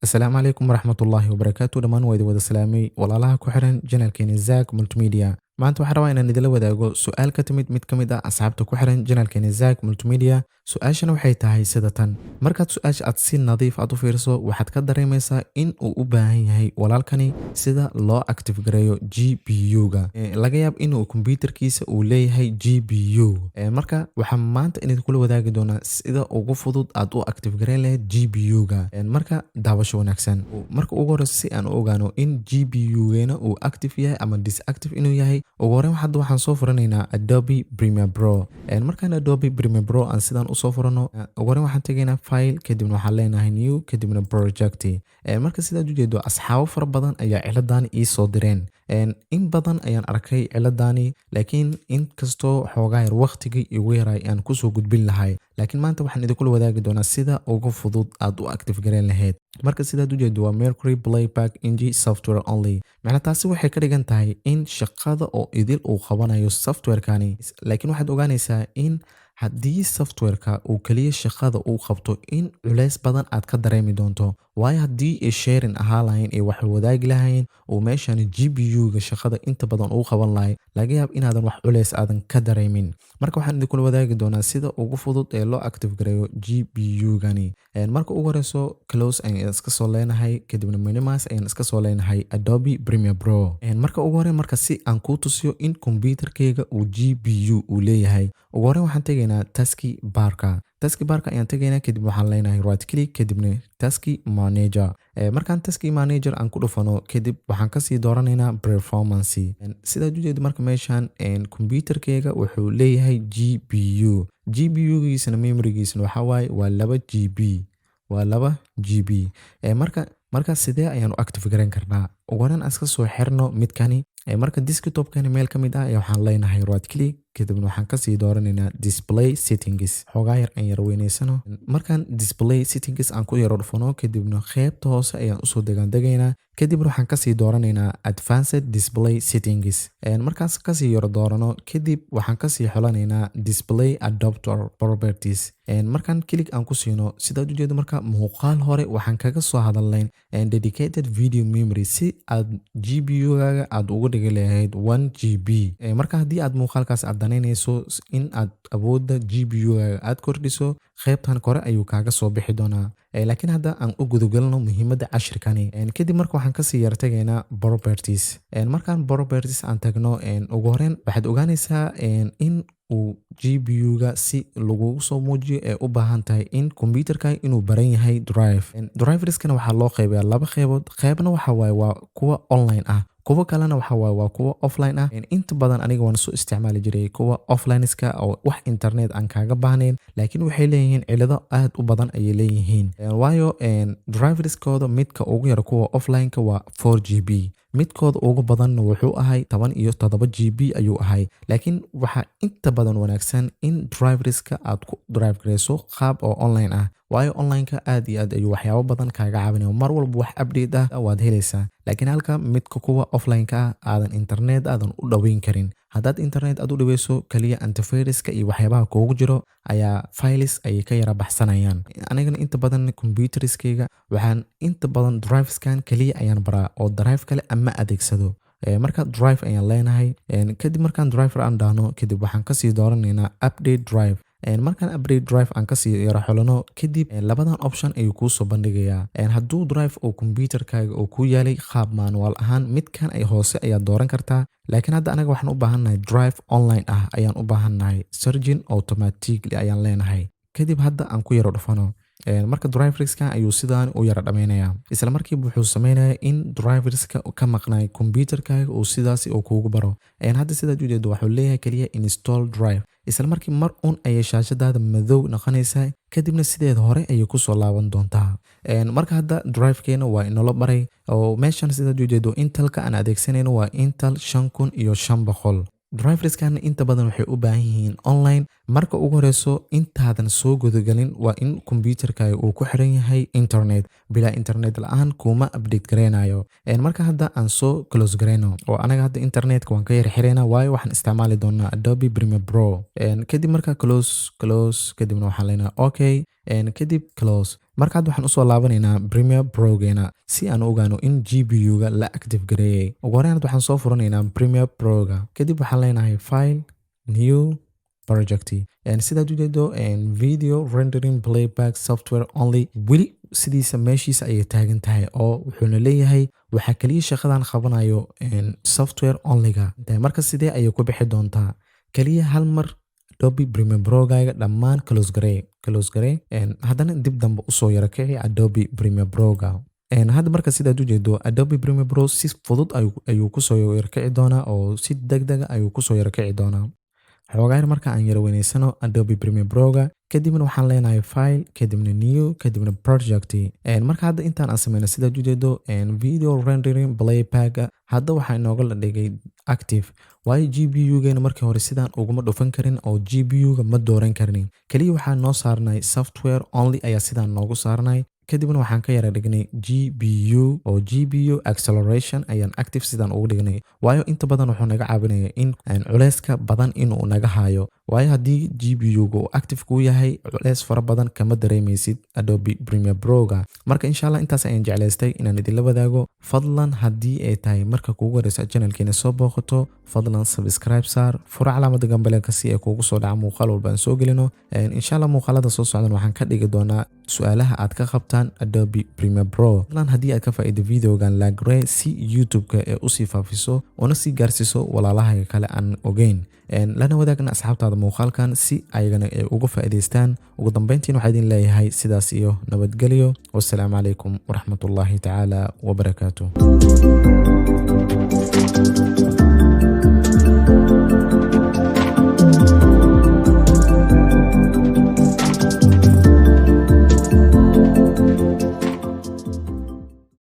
Asalaamu calaykum waraxmatullaahi wabarakaatu. Dhammaan waa idin wada salaamay walaalaha ku xiran janalkeena Zack Multimedia. Maanta waxaan rabaa inaan idinla wadaago su'aal ka timid mid ka mid ah asxaabta ku xiran janalkeena Zack Multimedia. Su'aashana waxay tahay sida tan: markaad su'aasha aad si nadiif u fiiriso, waxaad ka dareemaysaa in uu u baahan yahay walaalkani sida loo active gareeyo GPU-ga. Laga yaab inuu kombiyuutarkiisa uu leeyahay GPU. Marka waxaan maanta idinkula wadaagi doonaa sida ugu fudud aad u active gareyn lahayd GPU-ga. Marka daawasho wanaagsan. Marka ugu horeysa si aan u ogaano in GPU-geena uu active yahay ama disactive inuu yahay, ugu horeyn waxaan soo furanaynaa Adobe Premiere Pro. Markaan Adobe Premiere Pro aan sidaan u soo furano, ugu horeyn waxaan tegaynaa file, kadibna waxaan leenahay new, kadibna project. Marka sidaad u jeedo asxaabo fara badan ayaa ciladaan ii soo direen. In badan ayaan arkay ciladaani, laakiin inkastoo xoogaa yar waqtigii igu yaray aan kusoo gudbin lahay, laakiin maanta waxaan idinkula wadaagi doonaa sida ugu fudud aad u active gareyn lahayd. Marka sidaad u jeedo waa Mercury Playback NG software only. Macna taasi waxay ka dhigan tahay in shaqada oo idil uu qabanayo softwarekani, laakiin waxaad ogaanaysaa in haddii softwareka uu kaliya shaqada uu qabto in culays badan aad ka dareemi doonto. Waayo haddii ay sharing ahaa lahayn ee wax wadaagi lahayn oo meeshan GPU-ga shaqada inta badan uu qaban lahay, laga yaab inaadan wax culays aadan ka dareemin. Marka waxaan idinkula wadaagi doonaa sida ugu fudud ee loo active gareeyo GPU-gani. Marka ugu horeyso close ayaan iska soo leenahay, kadibna minimize ayaan iska soo leenahay Adobe Premiere Pro. Marka ugu horeyn marka si aan kuu tusiyo in kombiyuutarkayga uu GPU uu leeyahay, ugu horeyn waxaan tegaynaa taskbar-ka. Taskbar-ka ayaan tegaynaa, kadib waxaan leenahay right click, kadibna task manager. Markaan task manager aan ku dhufano, kadib waxaan kasii dooranaynaa performance. Sidaad u jeedo marka meeshan kombiyuutarkayga wuxuu leeyahay GPU. GPU-giisana memory-giisana waxaa waaye waa 2 GB. Waa 2 GB. Marka sidee ayaan u active gareyn karnaa? Ugu horeyn aan iska soo xirno midkani. Marka desktop-kani meel ka mid ah ayaa waxaan leenahay right click, kadibna waxaan kasii dooranaynaa display settings. Xoogaa yar aan yar weynaysano. Markaan display settings aan ku yaro dhufano, kadibna qaybta hoose ayaan usoo degaynaa. Kadibna waxaan kasii dooranaynaa advanced display settings. Markaas kasii yaro doorano, kadib waxaan kasii xulanaynaa display adapter properties. Markaan click aan ku siino, sidaad u jeedo marka muuqaal hore waxaan kaga soo hadalnayn dedicated video memory si aad GPU-gaaga aad ugu dhigi lahayd 1 GB. Marka haddii aad muuqaalkaas aad danaynayso in aad awoodda GPU-gaaga aad kordhiso, qaybtan kore ayuu kaaga soo bixi doonaa. Laakiin hadda aan u gudagalno muhiimadda cashirkani. Kadib marka waxaan kasii yar tagaynaa properties. Markaan properties aan tagno, ugu horeyn waxaad ogaanaysaa in uu GPU-ga si lagugu soo muujiyo ee u baahan tahay in kombiyuutarka inuu baran yahay drive. Driverskana waxaa loo qaybayaa 2 qaybood. Qaybna waxa waaye waa kuwa online ah, kuwa kalena waxa waaye waa kuwa offline ah. Inta badan aniga waan soo isticmaali jiray kuwa offline-ska oo wax internet aan kaaga baahnayn, laakiin waxay leeyihiin cilado aad u badan ayay leeyihiin. Waayo driverskooda midka ugu yar kuwa offline-ka waa 4 GB. midkooda ugu badanna wuxuu ahay 17 GB ayuu ahay. Laakiin waxaa inta badan wanaagsan in driverska aad ku drive gareyso qaab oo online ah. Waayo online-ka aad iyo aad ayuu waxyaabo badan kaaga caawinayo. Mar walba wax update ah waad helaysaa. Laakiin halka midka kuwa offline-ka ah aadan internet aadan u dhaweyn karin. Haddaad internet aad u dhaweyso, kaliya antiviruska iyo waxyaabaha kuugu jiro ayaa files ay ka yara baxsanayaan. Anigana inta badan computeriskayga waxaan inta badan driveskan kaliya ayaan baraa oo drive kale ama adeegsado. Marka drive ayaan leenahay. Kadib markaan driver aan dhahno, kadib waxaan kasii dooranaynaa update drive. Markaan update drive aan kasii yara xulano, kadib labadan option ayuu kuu soo bandhigayaa. Hadduu drive oo computerkaaga oo ku yaalay qaab manual ahaan, midkan ay hoose ayaad dooran kartaa. Laakiin hadda anaga waxaan u baahannahay drive online ah ayaan u baahannahay. Surgeon automatically ayaan leenahay. Kadib hadda aan ku yaro dhufano. Marka driverska ayuu sidaan u yara dhameynaya. Isla markiiba wuxuu sameynaya in driverska ka maqnay computerkaaga uu sidaasi oo kuugu baro. Hadda sidaad u jeedo wuxuu leeyahay kaliya install drive. Isla markii mar ayay shaashadaada madow noqonaysaa, kadibna sideed hore ayay ku soo laaban doontaa. Marka hadda drivekeena waa inoo baray oo meeshan sidaad u jeedo Intel-ka aan adeegsanayno waa Intel 5500. Driverskan inta badan waxay u baahan yihiin online. Marka ugu horeyso intaadan soo gudagalin waa in computerkaaga uu ku xiran yahay internet. Bila internet la'aan kuma update gareynayo. Marka hadda aan soo close gareyno oo anaga hadda internetka waan ka yar xireyna, waayo waxaan isticmaali doonaa Adobe Premiere Pro. Kadib marka close kadibna waxaan leenahay okay. kadib close. marka hadda waxaan usoo laabanaynaa Premiere Pro-geena si aan u ogaano in GPU-ga la active gareeyay. ugu horreyn waxaan soo furanaynaa Premiere Pro-ga, kadib waxaan leenahay File, New, Project. sidaad u jeedo Video Rendering Playback Software Only weli sidiisa meeshiisa ayay taagan tahay oo wuxuuna leeyahay waxaa kaliya shaqadan qabanayo software only-ga. marka sidee ayay ku bixi doontaa? kaliya hal mar Adobe Premiere Pro-gaaga dhammaan close garee haddana dib dambe usoo yara kici Adobe Premiere Pro-ga. hadda marka sidaad u jeedo Adobe Premiere Pro si fudud ayuu kusoo yara kici doonaa oo si degdeg ayuu kusoo yara kici doonaa. xoogaayar marka aan yara weynaysano Adobe Premiere Pro-ga, kadibna waxaan leenahay File, kadibna New, kadibna Project. marka hadda intaan aan sameyno sidaad u jeedo Video Rendering Playback hadda waxaa inooga la dhigay active, waayo GPU-geena markii hore sidaan uguma dhufan karin oo GPU-ga ma dooran karin. kaliya waxaa noo saarnay software only ayaa sidaan noogu saarnay, kadibna waxaan ka yara dhignay GPU oo GPU acceleration ayaan active sidaan ugu dhignay, waayo inta badan wuxuu naga caawinaya in culeyska badan inuu naga hayo, waayo haddii GPU-ga uu active ku yahay culeys fara badan kama dareemaysid Adobe Premiere Pro-ga. marka insha Allah intaas ayaan jeclaystay inaan idinla wadaago. fadlan haddii ay tahay marka kuugu horeysa channelkeena soo booqato, fadlan subscribe saar, furo calaamada gambaleelka si ay kuugu soo dhaca muuqaal walba aan soo gelino. insha Allah muuqaalada soo socdan waxaan ka dhigi doonaa su'aalaha aad ka qabtaan Adobe Premiere Pro. fadlan haddii aad ka faa'iido videogan like garee si YouTube-ka ee usii faafiso una sii gaarsiiso walaalaha kale aan ogeyn. lana wadaagna asxaabtaada muuqaalkan si ayagana ay uga faa'iidaystaan. ugu dambeyntiin waxaa idin leeyahay sidaas iyo nabadgelyo. wassalaamu calaykum waraxmatullaahi tacaala wabarakaatuh.